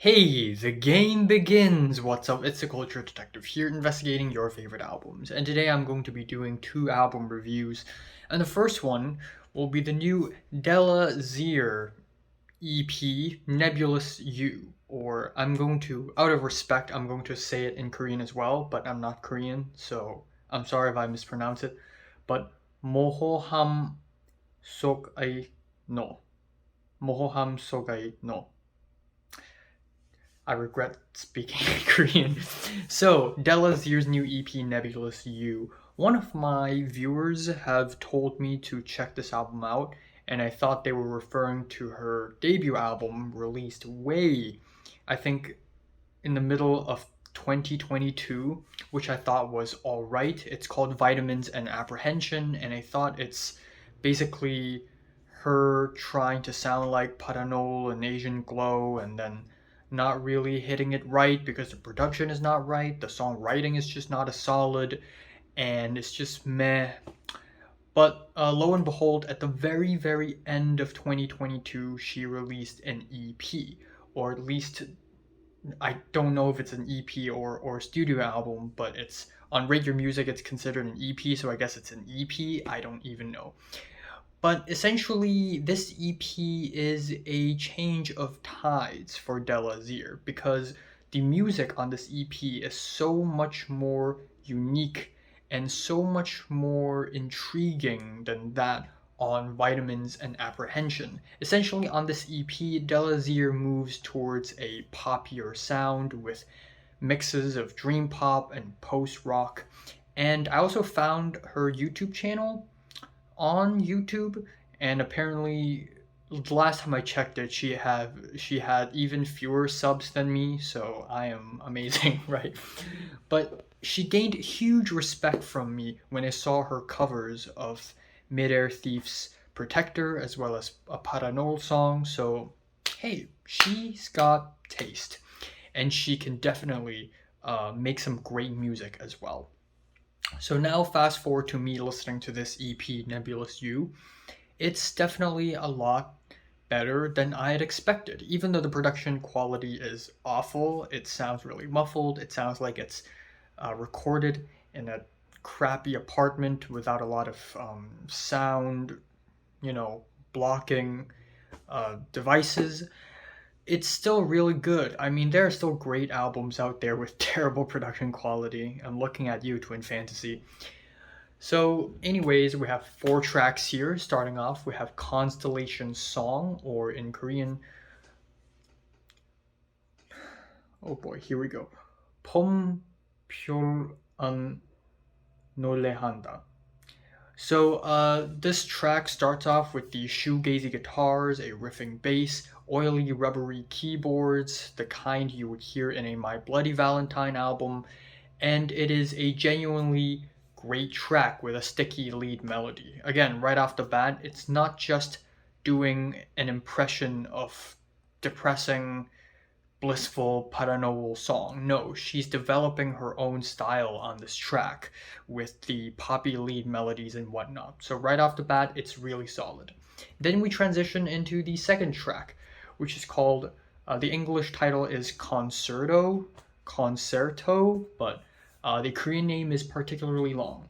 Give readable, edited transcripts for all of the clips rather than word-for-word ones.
Hey, the game begins! What's up? It's the Culture Detective here, investigating your favorite albums. And today I'm going to be doing two album reviews. And the first one will be the new Della Zyr EP, Nebulous U. Or out of respect, I'm going to say it in Korean as well, but I'm not Korean, so I'm sorry if I mispronounce it. But Mohoham Sokay no. Mohoham Sokay no. I regret speaking Korean. So, Della Zyr's new EP, Nebulous You. One of my viewers have told me to check this album out, and I thought they were referring to her debut album released I think, in the middle of 2022, which I thought was alright. It's called Vitamins and Apprehension, and I thought it's basically her trying to sound like Paranol and Asian Glow, and then not really hitting it right because the production is not right, the songwriting is just not as solid, and it's just meh. But lo and behold, at the very, very end of 2022, she released an EP, or at least I don't know if it's an EP or a studio album, but it's on Rate Your Music, it's considered an EP, so I guess it's an EP. I don't even know. But essentially, this EP is a change of tides for Della Zyr because the music on this EP is so much more unique and so much more intriguing than that on Vitamins and Apprehension. Essentially, on this EP, Della Zyr moves towards a poppier sound with mixes of dream pop and post rock. And I also found her YouTube channel on YouTube, and apparently the last time I checked it, she had even fewer subs than me, so I am amazing, right? But she gained huge respect from me when I saw her covers of Midair Thief's Protector as well as a Paranol song, so hey, she's got taste, and she can definitely make some great music as well. So now fast forward to me listening to this EP, Nebulous You. It's definitely a lot better than I had expected. Even though the production quality is awful, it sounds really muffled. It sounds like it's recorded in a crappy apartment without a lot of sound, blocking devices. It's still really good. I mean, there are still great albums out there with terrible production quality. I'm looking at you, Twin Fantasy. So, anyways, we have four tracks here. Starting off, we have Constellation Song, or in Korean, oh boy, here we go. Pom Pyol An Nolehanda. So this track starts off with the shoegazy guitars, a riffing bass, oily rubbery keyboards, the kind you would hear in a My Bloody Valentine album, and it is a genuinely great track with a sticky lead melody. Again, right off the bat, it's not just doing an impression of depressing blissful Paranowal song. No, she's developing her own style on this track with the poppy lead melodies and whatnot. So right off the bat, it's really solid. Then we transition into the second track, which is called, the English title is Concerto, but the Korean name is particularly long.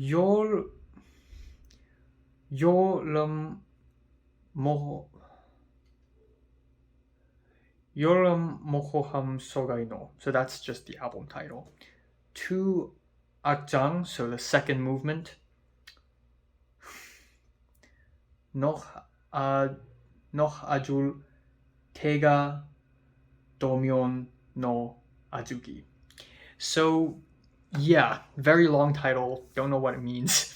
Yol Yolum Mo Yoram Mohoham Sogaino. So that's just the album title. Tu Akjang, so the second movement. Noch Ajul Tega Domyon no Azuki. So yeah, very long title. Don't know what it means.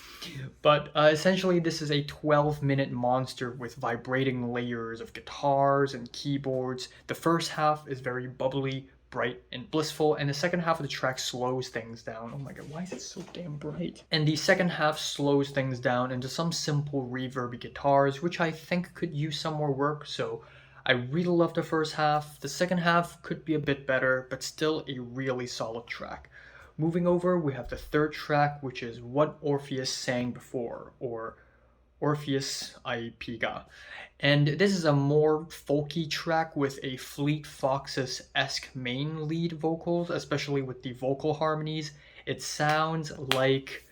But essentially, this is a 12-minute monster with vibrating layers of guitars and keyboards. The first half is very bubbly, bright, and blissful, and the second half of the track slows things down. Oh my god, why is it so damn bright? And the second half slows things down into some simple reverby guitars, which I think could use some more work, so I really love the first half. The second half could be a bit better, but still a really solid track. Moving over, we have the third track, which is What Orpheus Sang Before, or Orpheus I Piga. And this is a more folky track with a Fleet Foxes-esque main lead vocals, especially with the vocal harmonies. It sounds like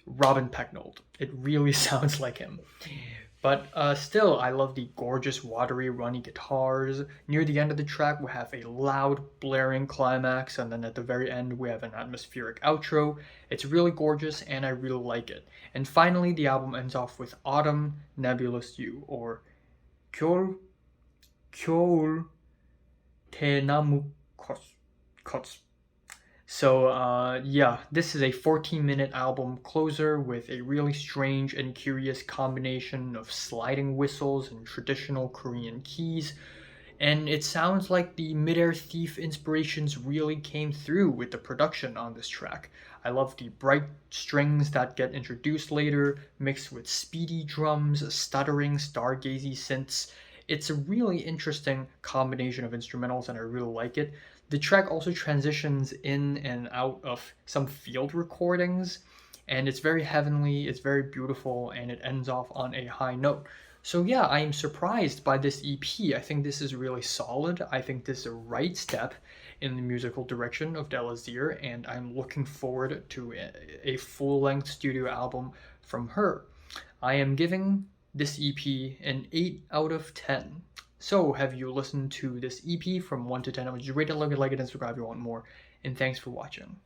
Robin Pecknold. It really sounds like him. But still, I love the gorgeous, watery, runny guitars. Near the end of the track, we have a loud, blaring climax, and then at the very end, we have an atmospheric outro. It's really gorgeous, and I really like it. And finally, the album ends off with Autumn Nebulous You, or Kyol Kyol Tenamu Kots. So yeah, this is a 14-minute album closer with a really strange and curious combination of sliding whistles and traditional Korean keys. And it sounds like the Midair Thief inspirations really came through with the production on this track. I love the bright strings that get introduced later, mixed with speedy drums, stuttering, stargazy synths. It's a really interesting combination of instrumentals and I really like it. The track also transitions in and out of some field recordings, and it's very heavenly, it's very beautiful, and it ends off on a high note. So yeah, I am surprised by this EP. I think this is really solid. I think this is a right step in the musical direction of Della Zyr, and I'm looking forward to a full-length studio album from her. I am giving this EP an 8 out of 10. So, have you listened to this EP from 1 to 10? Would you rate it, like it, and subscribe if you want more. And thanks for watching.